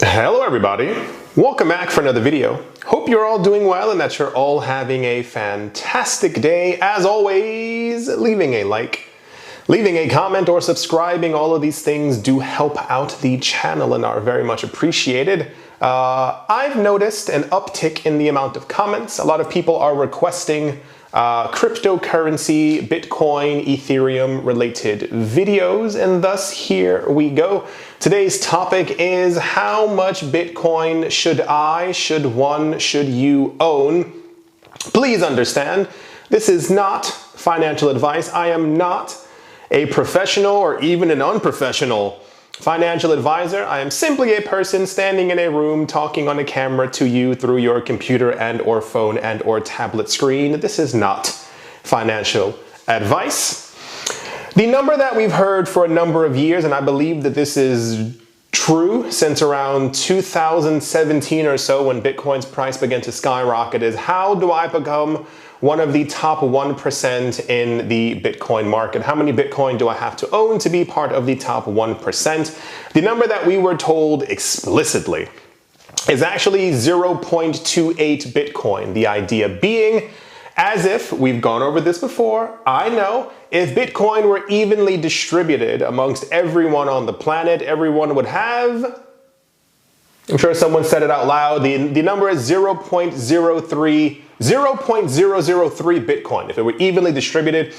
Hello everybody, welcome back for another video. Hope you're all doing well and that you're all having a fantastic day. As always, leaving a like, leaving a comment or subscribing, all of these things do help out the channel and are very much appreciated. I've noticed an uptick in the amount of comments. A lot of people are requesting cryptocurrency, Bitcoin, Ethereum related videos, and thus here we go. Today's topic is how much Bitcoin should you own? Please understand, this is not financial advice. I am not a professional or even an unprofessional financial advisor. I am simply a person standing in a room talking on a camera to you through your computer and or phone and or tablet screen. This is not financial advice. The number that we've heard for a number of years, and I believe that this is true since around 2017 or so when Bitcoin's price began to skyrocket, is how do I become one of the top 1% in the Bitcoin market? How many Bitcoin do I have to own to be part of the top 1%? The number that we were told explicitly is actually 0.28 Bitcoin. The idea being, as if we've gone over this before, I know if Bitcoin were evenly distributed amongst everyone on the planet, everyone would have, I'm sure someone said it out loud, the number is 0.003 Bitcoin. If it were evenly distributed,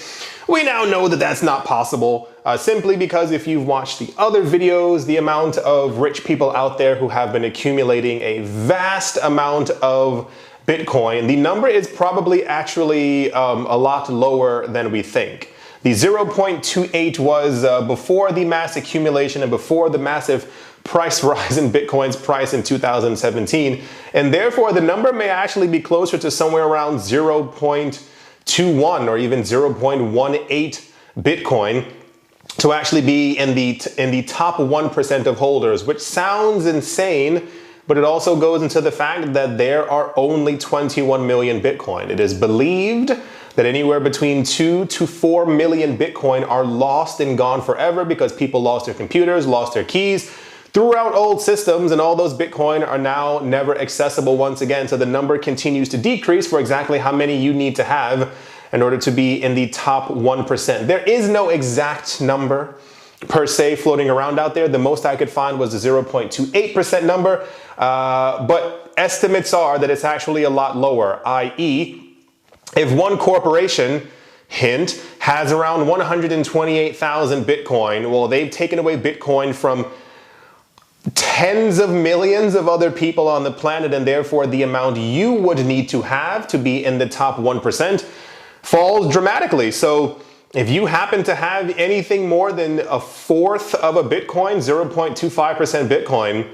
we now know that that's not possible, simply because if you've watched the other videos, the amount of rich people out there who have been accumulating a vast amount of Bitcoin, the number is probably actually a lot lower than we think. The 0.28 was before the mass accumulation and before the massive price rise in Bitcoin's price in 2017, and therefore the number may actually be closer to somewhere around 0.21 or even 0.18 Bitcoin to actually be in the top 1% of holders, which sounds insane, but it also goes into the fact that there are only 21 million Bitcoin. It is believed that anywhere between 2 to 4 million Bitcoin are lost and gone forever because people lost their computers, lost their keys, throughout old systems, and all those Bitcoin are now never accessible once again. So the number continues to decrease for exactly how many you need to have in order to be in the top 1%. There is no exact number per se floating around out there. The most I could find was the 0.28% number, but estimates are that it's actually a lot lower, i.e., if one corporation, hint, has around 128,000 Bitcoin, well, they've taken away Bitcoin from tens of millions of other people on the planet, and therefore the amount you would need to have to be in the top 1% falls dramatically. So if you happen to have anything more than a fourth of a Bitcoin, 0.25% Bitcoin,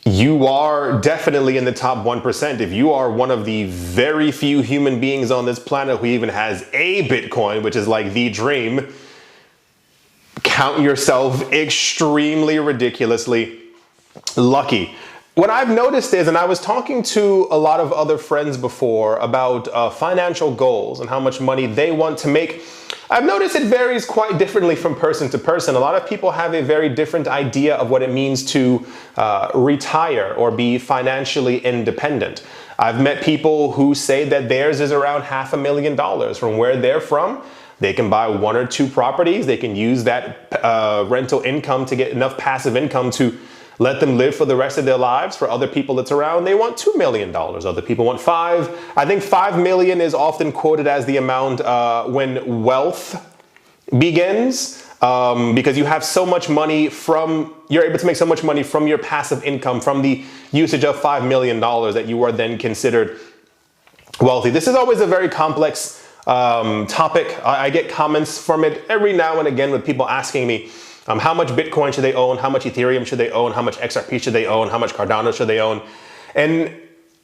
you are definitely in the top 1%. If you are one of the very few human beings on this planet who even has a Bitcoin, which is like the dream, count yourself extremely ridiculously lucky. What I've noticed is, and I was talking to a lot of other friends before about financial goals and how much money they want to make. I've noticed it varies quite differently from person to person. A lot of people have a very different idea of what it means to retire or be financially independent. I've met people who say that theirs is around $500,000 from where they're from. They can buy 1 or 2 properties. They can use that rental income to get enough passive income to let them live for the rest of their lives. For other people that's around, they want $2 million. Other people want 5. I think 5 million is often quoted as the amount when wealth begins, because you have so much money you're able to make so much money from your passive income, from the usage of $5 million that you are then considered wealthy. This is always a very complex topic. I get comments from it every now and again with people asking me, how much Bitcoin should they own? How much Ethereum should they own? How much XRP should they own? How much Cardano should they own? And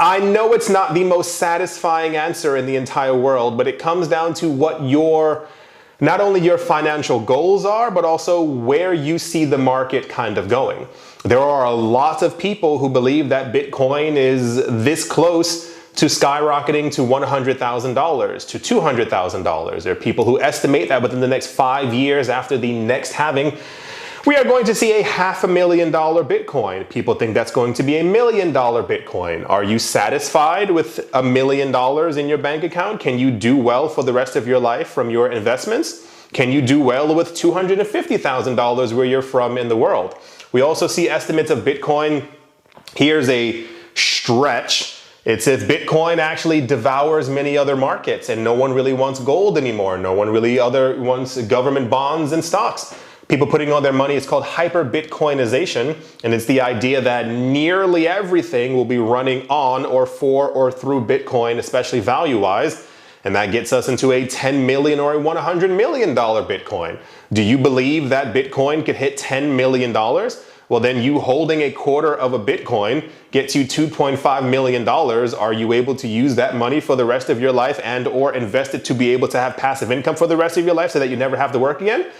I know it's not the most satisfying answer in the entire world, but it comes down to what not only your financial goals are, but also where you see the market kind of going. There are a lot of people who believe that Bitcoin is this close to skyrocketing to $100,000, to $200,000. There are people who estimate that within the next 5 years after the next halving, We are going to see a $500,000 Bitcoin. People think that's going to be $1 million Bitcoin. Are you satisfied with $1 million in your bank account? Can you do well for the rest of your life from your investments? Can you do well with $250,000 where you're from in the world? We also see estimates of Bitcoin. Here's a stretch. It's if Bitcoin actually devours many other markets and no one really wants gold anymore. No one really wants government bonds and stocks. People putting all their money, it's called hyper-Bitcoinization, and it's the idea that nearly everything will be running on or for or through Bitcoin, especially value-wise, and that gets us into a 10 million or a $100 million Bitcoin. Do you believe that Bitcoin could hit $10 million? Well, then you holding a quarter of a Bitcoin gets you $2.5 million. Are you able to use that money for the rest of your life and or invest it to be able to have passive income for the rest of your life so that you never have to work again?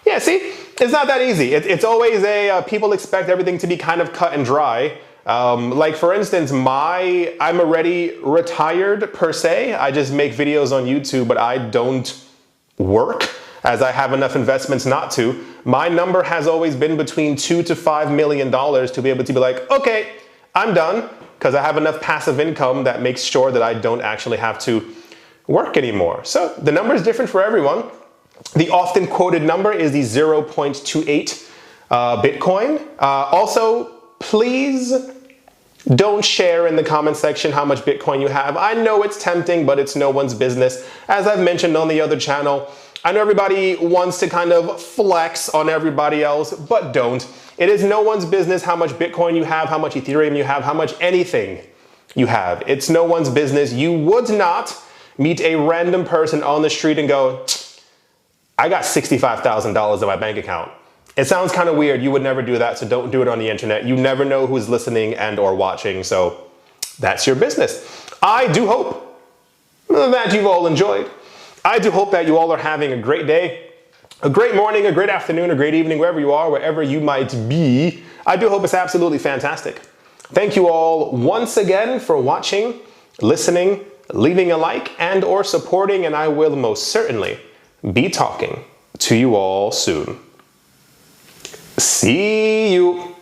Yeah, see, it's not that easy. It's always people expect everything to be kind of cut and dry. Like for instance, I'm already retired per se. I just make videos on YouTube, but I don't work as I have enough investments not to. My number has always been between $2 to $5 million to be able to be like, okay, I'm done, because I have enough passive income that makes sure that I don't actually have to work anymore. So the number is different for everyone. The often quoted number is the 0.28 Bitcoin. Also, please don't share in the comment section how much Bitcoin you have. I know it's tempting, but it's no one's business. As I've mentioned on the other channel, I know everybody wants to kind of flex on everybody else, but don't. It is no one's business how much Bitcoin you have, how much Ethereum you have, how much anything you have. It's no one's business. You would not meet a random person on the street and go, I got $65,000 in my bank account. It sounds kind of weird. You would never do that, so don't do it on the internet. You never know who's listening and or watching, so that's your business. I do hope that you've all enjoyed. I do hope that you all are having a great day, a great morning, a great afternoon, a great evening, wherever you are, wherever you might be. I do hope it's absolutely fantastic. Thank you all once again for watching, listening, leaving a like and or supporting, and I will most certainly be talking to you all soon. See you.